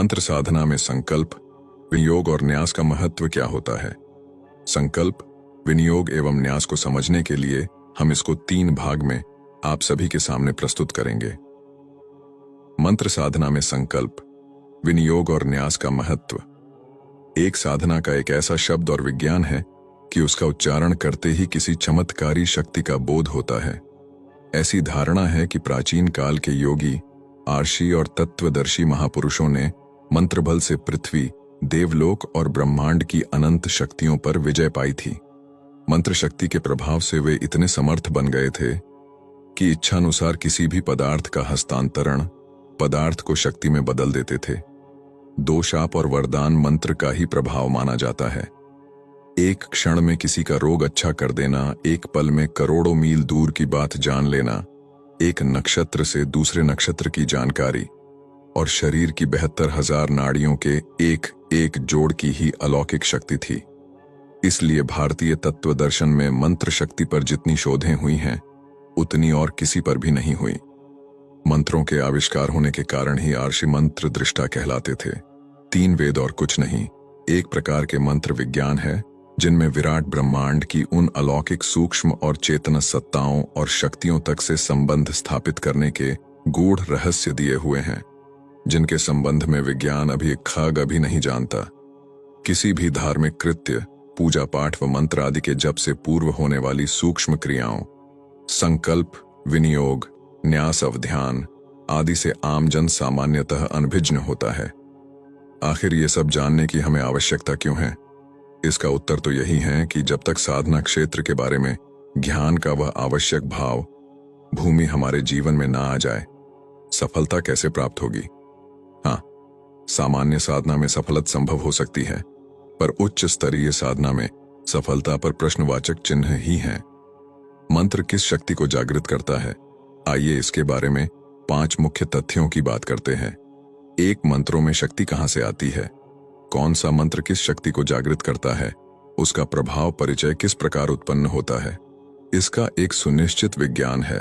मंत्र साधना में संकल्प, विनियोग और न्यास का महत्व क्या होता है। संकल्प, विनियोग एवं न्यास को समझने के लिए हम इसको 3 भाग में आप सभी के सामने प्रस्तुत करेंगे। मंत्र साधना में संकल्प, विनियोग और न्यास का महत्व। एक साधना का एक ऐसा शब्द और विज्ञान है कि उसका उच्चारण करते ही किसी चमत्कारी शक्ति का बोध होता है। ऐसी धारणा है कि प्राचीन काल के योगी, आर्षि और तत्वदर्शी महापुरुषों ने मंत्र बल से पृथ्वी, देवलोक और ब्रह्मांड की अनंत शक्तियों पर विजय पाई थी। मंत्र शक्ति के प्रभाव से वे इतने समर्थ बन गए थे कि इच्छानुसार किसी भी पदार्थ का हस्तांतरण पदार्थ को शक्ति में बदल देते थे। 2 शाप और वरदान मंत्र का ही प्रभाव माना जाता है। एक क्षण में किसी का रोग अच्छा कर देना, एक पल में करोड़ों मील दूर की बात जान लेना, एक नक्षत्र से दूसरे नक्षत्र की जानकारी और शरीर की 72,000 नाड़ियों के एक एक जोड़ की ही अलौकिक शक्ति थी। इसलिए भारतीय तत्व दर्शन में मंत्र शक्ति पर जितनी शोधें हुई हैं, उतनी और किसी पर भी नहीं हुई। मंत्रों के आविष्कार होने के कारण ही आर्षि मंत्र दृष्टा कहलाते थे। 3 वेद और कुछ नहीं, एक प्रकार के मंत्र विज्ञान है जिनमें विराट ब्रह्मांड की उन अलौकिक सूक्ष्म और चेतन सत्ताओं और शक्तियों तक से संबंध स्थापित करने के गूढ़ रहस्य दिए हुए हैं, जिनके संबंध में विज्ञान अभी एक खाग अभी नहीं जानता। किसी भी धार्मिक कृत्य, पूजा पाठ व मंत्र आदि के जप से पूर्व होने वाली सूक्ष्म क्रियाओं, संकल्प, विनियोग, न्यास, अवध्यान आदि से आमजन सामान्यतः अनभिज्ञ होता है। आखिर ये सब जानने की हमें आवश्यकता क्यों है? इसका उत्तर तो यही है कि जब तक साधना क्षेत्र के बारे में ज्ञान का वह आवश्यक भाव भूमि हमारे जीवन में ना आ जाए, सफलता कैसे प्राप्त होगी? हाँ, सामान्य साधना में सफलता संभव हो सकती है, पर उच्च स्तरीय साधना में सफलता पर प्रश्नवाचक चिन्ह ही है। मंत्र किस शक्ति को जागृत करता है? आइए इसके बारे में 5 मुख्य तथ्यों की बात करते हैं। 1, मंत्रों में शक्ति कहां से आती है? कौन सा मंत्र किस शक्ति को जागृत करता है? उसका प्रभाव परिचय किस प्रकार उत्पन्न होता है? इसका एक सुनिश्चित विज्ञान है।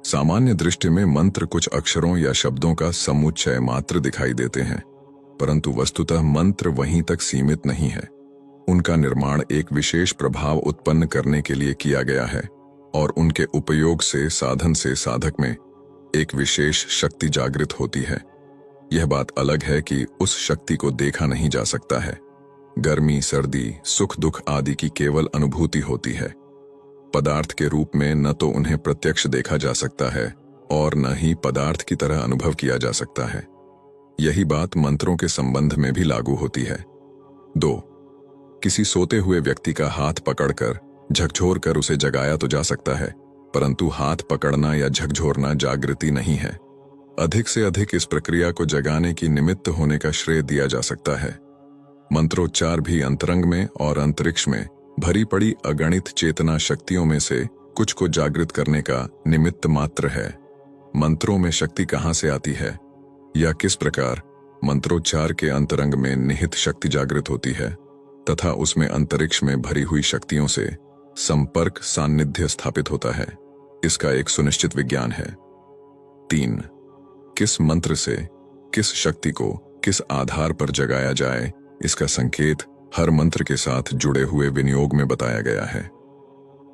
सामान्य दृष्टि में मंत्र कुछ अक्षरों या शब्दों का समुच्चय मात्र दिखाई देते हैं, परंतु वस्तुतः मंत्र वहीं तक सीमित नहीं है। उनका निर्माण एक विशेष प्रभाव उत्पन्न करने के लिए किया गया है और उनके उपयोग से साधन से साधक में एक विशेष शक्ति जागृत होती है। यह बात अलग है कि उस शक्ति को देखा नहीं जा सकता है। गर्मी, सर्दी, सुख दुख आदि की केवल अनुभूति होती है। पदार्थ के रूप में न तो उन्हें प्रत्यक्ष देखा जा सकता है और न ही पदार्थ की तरह अनुभव किया जा सकता है। यही बात मंत्रों के संबंध में भी लागू होती है। 2, किसी सोते हुए व्यक्ति का हाथ पकड़कर झकझोर कर उसे जगाया तो जा सकता है, परंतु हाथ पकड़ना या झकझोरना जागृति नहीं है। अधिक से अधिक इस प्रक्रिया को जगाने की निमित्त होने का श्रेय दिया जा सकता है। मंत्रोच्चार भी अंतरंग में और अंतरिक्ष में भरी पड़ी अगणित चेतना शक्तियों में से कुछ को जागृत करने का निमित्त मात्र है। मंत्रों में शक्ति कहां से आती है या किस प्रकार मंत्रोच्चार के अंतरंग में निहित शक्ति जागृत होती है तथा उसमें अंतरिक्ष में भरी हुई शक्तियों से संपर्क सान्निध्य स्थापित होता है, इसका एक सुनिश्चित विज्ञान है। 3, किस मंत्र से किस शक्ति को किस आधार पर जगाया जाए, इसका संकेत हर मंत्र के साथ जुड़े हुए विनियोग में बताया गया है।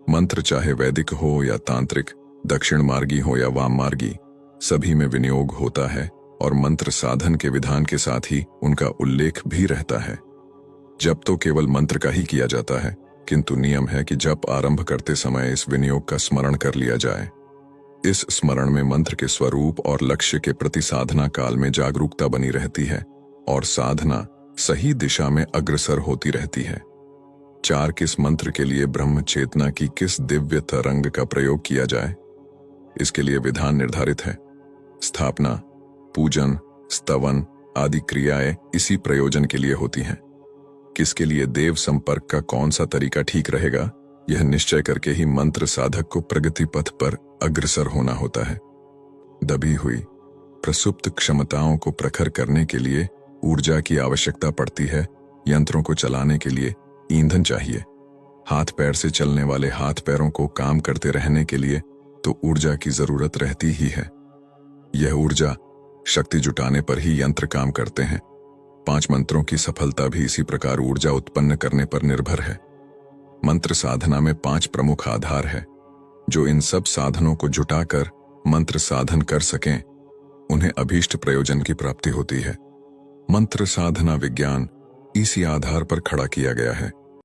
मंत्र चाहे वैदिक हो या तांत्रिक, दक्षिण मार्गी हो या वाम मार्गी, सभी में विनियोग होता है और मंत्र साधन के विधान के साथ ही उनका उल्लेख भी रहता है। जप तो केवल मंत्र का ही किया जाता है, किंतु नियम है कि जप आरंभ करते समय इस विनियोग का स्मरण कर लिया जाए। इस स्मरण में मंत्र के स्वरूप और लक्ष्य के प्रति साधना काल में जागरूकता बनी रहती है और साधना सही दिशा में अग्रसर होती रहती है। 4, किस मंत्र के लिए ब्रह्म चेतना की किस दिव्य तरंग का प्रयोग किया जाए, इसके लिए विधान निर्धारित है। स्थापना, पूजन, स्तवन आदि क्रियाएं इसी प्रयोजन के लिए होती हैं। किसके लिए देव संपर्क का कौन सा तरीका ठीक रहेगा, यह निश्चय करके ही मंत्र साधक को प्रगति पथ पर अग्रसर होना होता है। दबी हुई प्रसुप्त क्षमताओं को प्रखर करने के लिए ऊर्जा की आवश्यकता पड़ती है। यंत्रों को चलाने के लिए ईंधन चाहिए। हाथ पैर से चलने वाले हाथ पैरों को काम करते रहने के लिए तो ऊर्जा की जरूरत रहती ही है। यह ऊर्जा शक्ति जुटाने पर ही यंत्र काम करते हैं 5 मंत्रों की सफलता भी इसी प्रकार ऊर्जा उत्पन्न करने पर निर्भर है। मंत्र साधना में 5 प्रमुख आधार है। जो इन सब साधनों को जुटाकर मंत्र साधन कर सकें, उन्हें अभीष्ट प्रयोजन की प्राप्ति होती है। मंत्र साधना विज्ञान इसी आधार पर खड़ा किया गया है।